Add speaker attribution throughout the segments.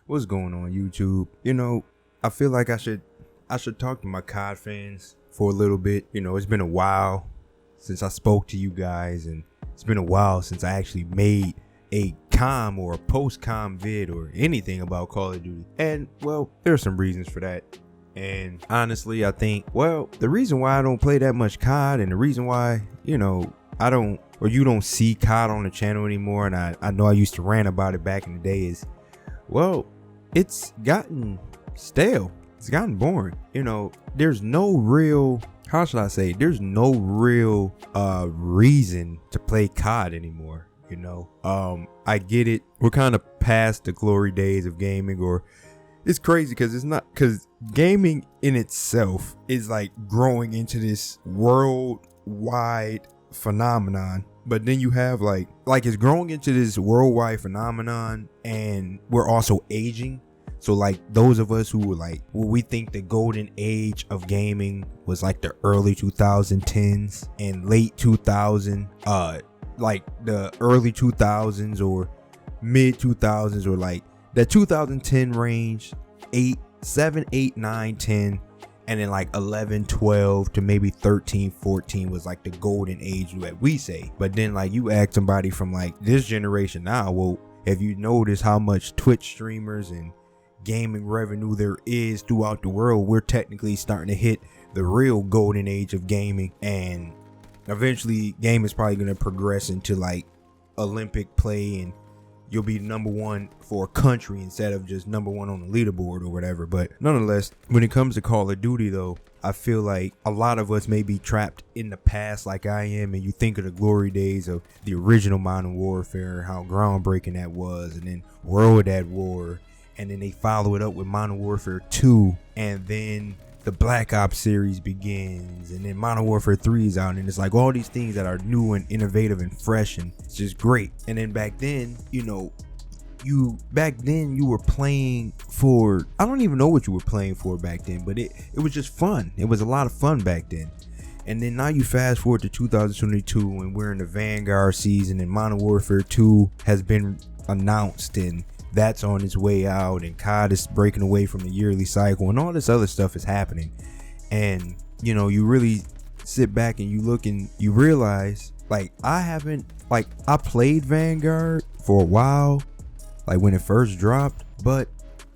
Speaker 1: What's going on, YouTube? I feel like I should talk to my COD fans for a little bit. It's been a while since I spoke to you guys, and it's been a while since I actually made a com or a post-com vid or anything about Call of Duty. And well, there are some reasons for that. And honestly, I think, the reason why I don't play that much COD, and the reason why, you don't see COD on the channel anymore, and I know I used to rant about it back in the day, is, it's gotten stale. It's gotten boring. There's no real, there's no real reason to play COD anymore. I get it. We're kind of past the glory days of gaming, or it's crazy because gaming in itself is like growing into this worldwide phenomenon. But then you have like it's growing into this worldwide phenomenon, and we're also aging. So like those of us who were like, we think the golden age of gaming was like the early 2010s and late 2000, like the early 2000s or mid 2000s, or like the 2010 range, 7, 8, 9, 10. And then like 11, 12 to maybe 13, 14 was like the golden age that we say. But then like you ask somebody from like this generation now, well, have you noticed how much Twitch streamers and gaming revenue there is throughout the world? We're technically starting to hit the real golden age of gaming. And eventually gaming is probably going to progress into like Olympic play, and you'll be number one for a country instead of just number one on the leaderboard or whatever. But nonetheless, when it comes to Call of Duty though, I feel like a lot of us may be trapped in the past like I am, and you think of the glory days of the original Modern Warfare, how groundbreaking that was, and then World at War, and then they follow it up with Modern Warfare 2, and then the Black Ops series begins, and then Modern Warfare 3 is out, and it's like all these things that are new and innovative and fresh, and it's just great. And then back then, you were playing for, I don't even know what you were playing for back then, but it was just fun. It was a lot of fun back then. And then now you fast forward to 2022, and we're in the Vanguard season, and Modern Warfare 2 has been announced, and that's on its way out, and COD is breaking away from the yearly cycle, and all this other stuff is happening. And you really sit back and you look and you realize, like, I played Vanguard for a while, like when it first dropped, but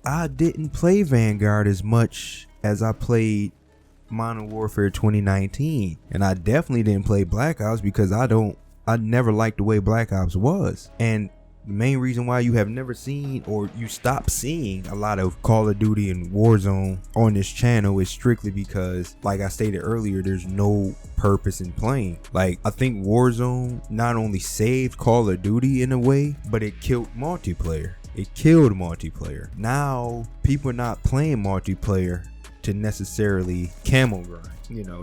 Speaker 1: I didn't play Vanguard as much as I played Modern Warfare 2019. And I definitely didn't play Black Ops because I never liked the way Black Ops was. And the main reason why you have never seen, or you stop seeing, a lot of Call of Duty and Warzone on this channel is strictly because, like I stated earlier, there's no purpose in playing. Like, I think Warzone not only saved Call of Duty in a way, but it killed multiplayer. It killed multiplayer. Now people are not playing multiplayer to necessarily camo grind.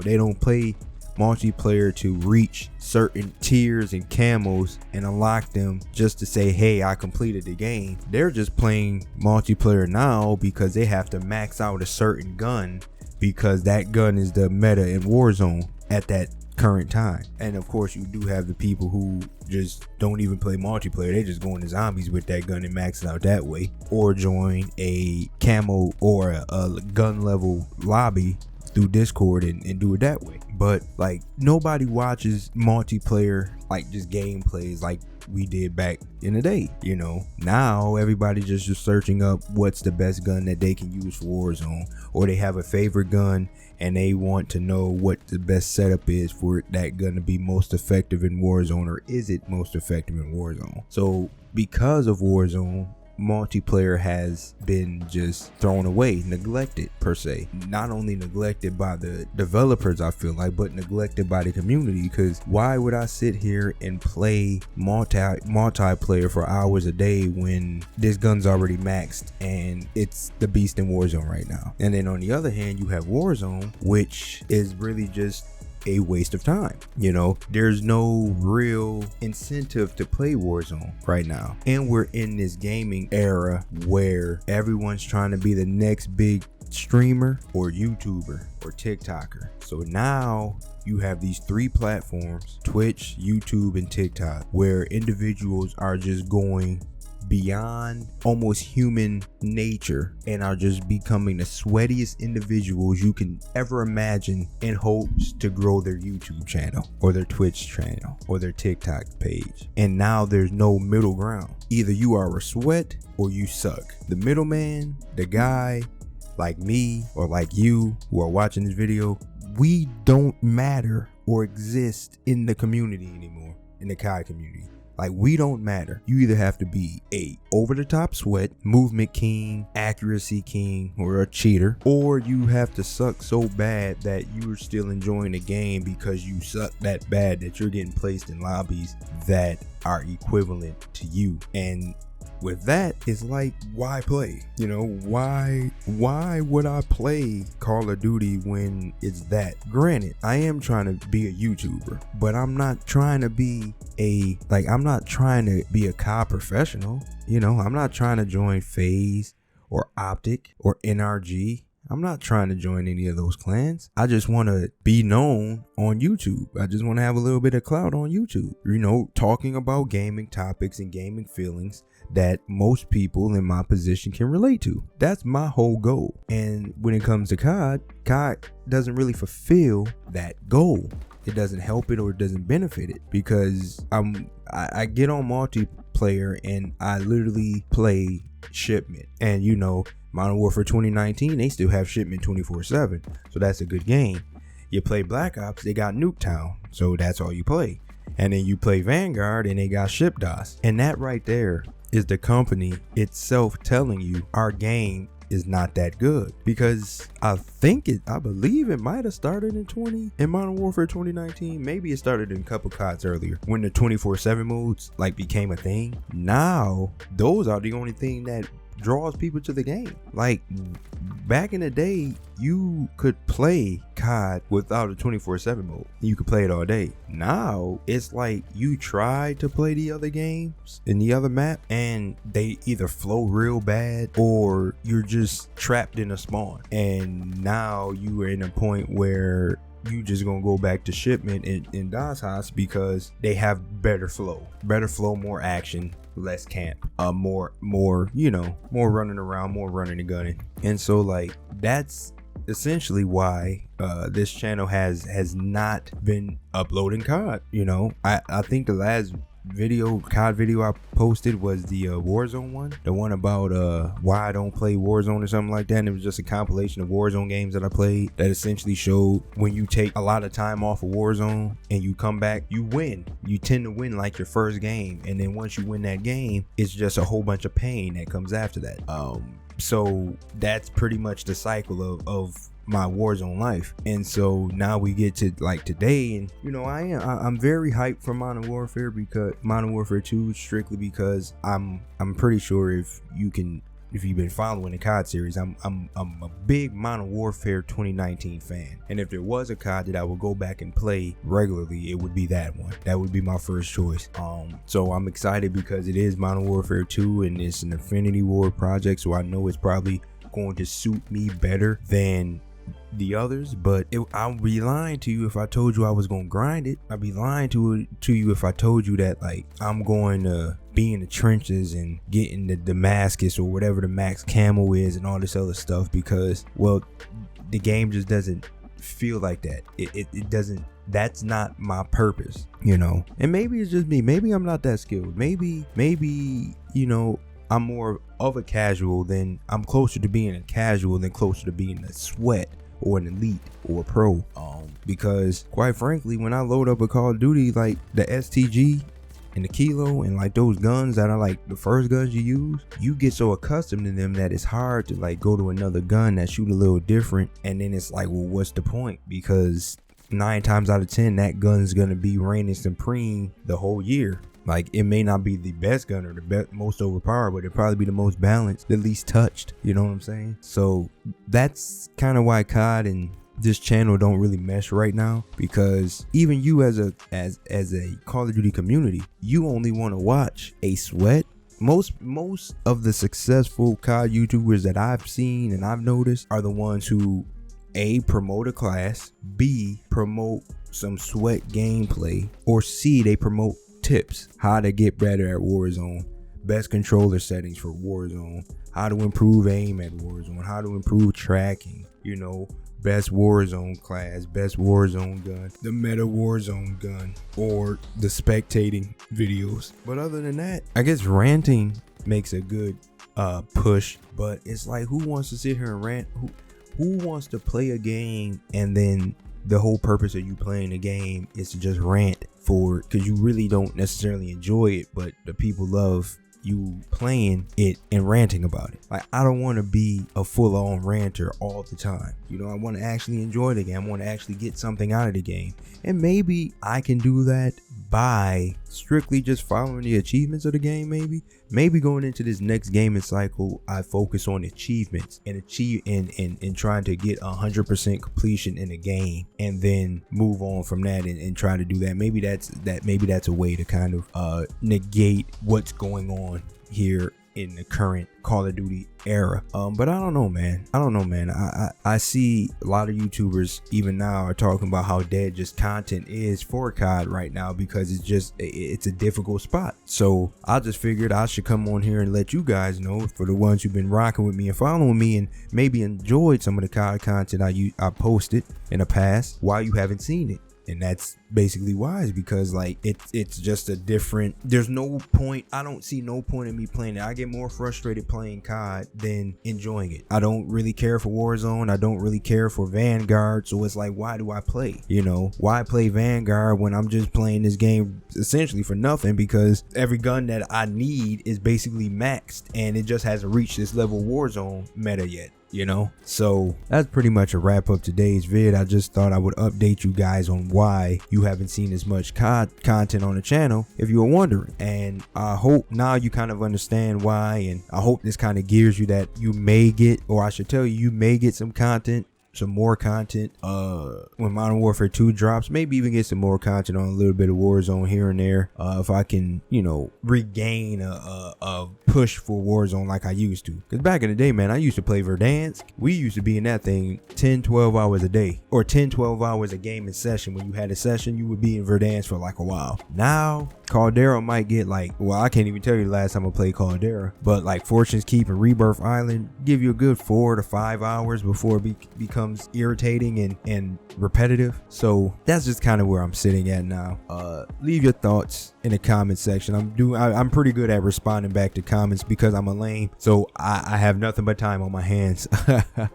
Speaker 1: They don't play multiplayer to reach certain tiers and camos and unlock them just to say, hey, I completed the game. They're just playing multiplayer now because they have to max out a certain gun, because that gun is the meta in Warzone at that current time. And of course, you do have the people who just don't even play multiplayer. They just go into zombies with that gun and max it out that way, or join a camo or a gun level lobby through Discord and do it that way. But like, nobody watches multiplayer, like just gameplays like we did back in the day. Now everybody just searching up what's the best gun that they can use for Warzone, or they have a favorite gun and they want to know what the best setup is for that gun to be most effective in Warzone, or is it most effective in Warzone. So because of Warzone, multiplayer has been just thrown away, neglected per se. Not only neglected by the developers, I feel like, but neglected by the community. Because why would I sit here and play multiplayer for hours a day when this gun's already maxed and it's the beast in Warzone right now? And then on the other hand, you have Warzone, which is really just a waste of time. There's no real incentive to play Warzone right now. And we're in this gaming era where everyone's trying to be the next big streamer or YouTuber or TikToker. So now you have these three platforms, Twitch, YouTube, and TikTok, where individuals are just going beyond almost human nature and are just becoming the sweatiest individuals you can ever imagine in hopes to grow their YouTube channel or their Twitch channel or their TikTok page. And now there's no middle ground. Either you are a sweat or you suck. The middleman, the guy like me or like you who are watching this video, we don't matter or exist in the community anymore, in the COD community. Like, we don't matter. You either have to be a over-the-top sweat, movement king, accuracy king, or a cheater, or you have to suck so bad that you're still enjoying the game because you suck that bad that you're getting placed in lobbies that are equivalent to you. And with that, it's like, why play? You know, why would I play Call of Duty when it's that? Granted, I am trying to be a YouTuber, but I'm not trying to be a COD professional. You know, I'm not trying to join FaZe or Optic or NRG. I'm not trying to join any of those clans. I just want to be known on YouTube. I just want to have a little bit of clout on YouTube. You know, talking about gaming topics and gaming feelings that most people in my position can relate to. That's my whole goal. And when it comes to COD doesn't really fulfill that goal. It doesn't help it or it doesn't benefit it, because I get on multiplayer and I literally play Shipment. And you know, Modern Warfare 2019, they still have Shipment 24/7, so that's a good game. You play Black Ops, they got Nuketown, so that's all you play. And then you play Vanguard and they got Ship DOS. And that right there is the company itself telling you our game is not that good, because I believe it might have started in Modern Warfare 2019. Maybe it started in a couple CODs earlier when the 24/7 modes like became a thing. Now those are the only thing that draws people to the game. Like, back in the day, you could play COD without a 24/7 mode. You could play it all day. Now it's like you try to play the other games in the other map and they either flow real bad or you're just trapped in a spawn. And now you are in a point where you just gonna go back to Shipment in DOS House because they have better flow, more action, less camp, more running around, more running and gunning. And so like, that's essentially why this channel has not been uploading COD. You know, I think the last COD video I posted was the Warzone one, the one about why I don't play Warzone or something like that. And it was just a compilation of Warzone games that I played that essentially showed when you take a lot of time off of Warzone and you come back, you win. You tend to win like your first game, and then once you win that game, it's just a whole bunch of pain that comes after that. So that's pretty much the cycle of my Warzone life. And so now we get to like today, and you know, I'm very hyped for Modern Warfare, because Modern Warfare 2, strictly because I'm pretty sure if you've been following the COD series, I'm a big Modern Warfare 2019 fan. And if there was a COD that I would go back and play regularly, it would be that one. That would be my first choice. So I'm excited because it is Modern Warfare 2 and it's an Infinity Ward project, so I know it's probably going to suit me better than the others. But I would be lying to you if I told you I was gonna grind it. I'd be lying to you if I told you that like I'm going to be in the trenches and getting the Damascus or whatever the max camo is and all this other stuff, because, well, the game just doesn't feel like that. It doesn't. That's not my purpose, you know. And maybe it's just me. Maybe I'm not that skilled. Maybe you know, I'm more of a casual than I'm closer to being a casual than closer to being a sweat or an elite or a pro. Because quite frankly, when I load up a Call of Duty, like the STG and the Kilo and like those guns that are like the first guns you use, you get so accustomed to them that it's hard to like go to another gun that shoot a little different. And then it's like, well, what's the point? Because 9 times out of 10, that gun's gonna be reigning supreme the whole year. Like, it may not be the best gun or the most overpowered, but it'll probably be the most balanced, the least touched. You know what I'm saying? So that's kind of why COD and this channel don't really mesh right now, because even you as a Call of Duty community, you only want to watch a sweat. Most of the successful COD YouTubers that I've seen and I've noticed are the ones who A, promote a class, B, promote some sweat gameplay, or C, they promote tips how to get better at Warzone best controller settings for Warzone, how to improve aim at Warzone, how to improve tracking, you know, best Warzone class, best Warzone gun, the meta Warzone gun, or the spectating videos. But other than that, I guess ranting makes a good push, but it's like, who wants to sit here and rant? Who wants to play a game and then the whole purpose of you playing the game is to just rant for, because you really don't necessarily enjoy it, but the people love you playing it and ranting about it. Like, I don't want to be a full-on ranter all the time. You know, I want to actually enjoy the game. I want to actually get something out of the game. And maybe I can do that by strictly just following the achievements of the game. Maybe going into this next gaming cycle, I focus on achievements and trying to get 100% completion in the game, and then move on from that and try to do that. Maybe that's a way to kind of negate what's going on here in the current Call of Duty era. But I don't know, man. I see a lot of YouTubers even now are talking about how dead just content is for COD right now, because it's a difficult spot. So I just figured I should come on here and let you guys know, for the ones who've been rocking with me and following me and maybe enjoyed some of the COD content I posted in the past, why you haven't seen it. And that's basically why, is because like it's just a different, there's no point, I don't see no point in me playing it. I get more frustrated playing COD than enjoying it. I don't really care for Warzone, I don't really care for Vanguard, so it's like, why do I play? You know, why play Vanguard when I'm just playing this game essentially for nothing, because every gun that I need is basically maxed and it just hasn't reached this level Warzone meta yet. You know, so that's pretty much a wrap up today's vid. I just thought I would update you guys on why you haven't seen as much COD content on the channel, if you were wondering. And I hope now you kind of understand why, and I hope this kind of gears you that you may get, or I should tell you, you may get some more content when Modern Warfare 2 drops. Maybe even get some more content on a little bit of Warzone here and there, if I can, you know, regain a push for Warzone like I used to. Because back in the day, man, I used to play Verdansk. We used to be in that thing 10-12 hours a day, or 10-12 hours a gaming session. When you had a session, you would be in Verdansk for like a while. Now Caldera might get like, well, I can't even tell you the last time I played Caldera, but like Fortune's Keep and Rebirth Island give you a good 4 to 5 hours before it becomes irritating and repetitive. So that's just kind of where I'm sitting at now. Leave your thoughts in the comment section. I'm pretty good at responding back to comments because I'm a lame, so I have nothing but time on my hands.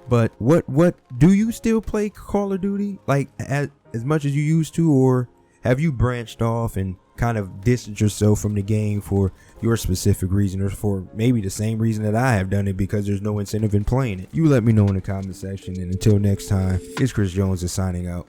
Speaker 1: But what do you still play Call of Duty like as much as you used to, or have you branched off and kind of distanced yourself from the game for your specific reason, or for maybe the same reason that I have done it, because there's no incentive in playing it? You let me know in the comment section, and until next time, it's Chris Jones is signing out.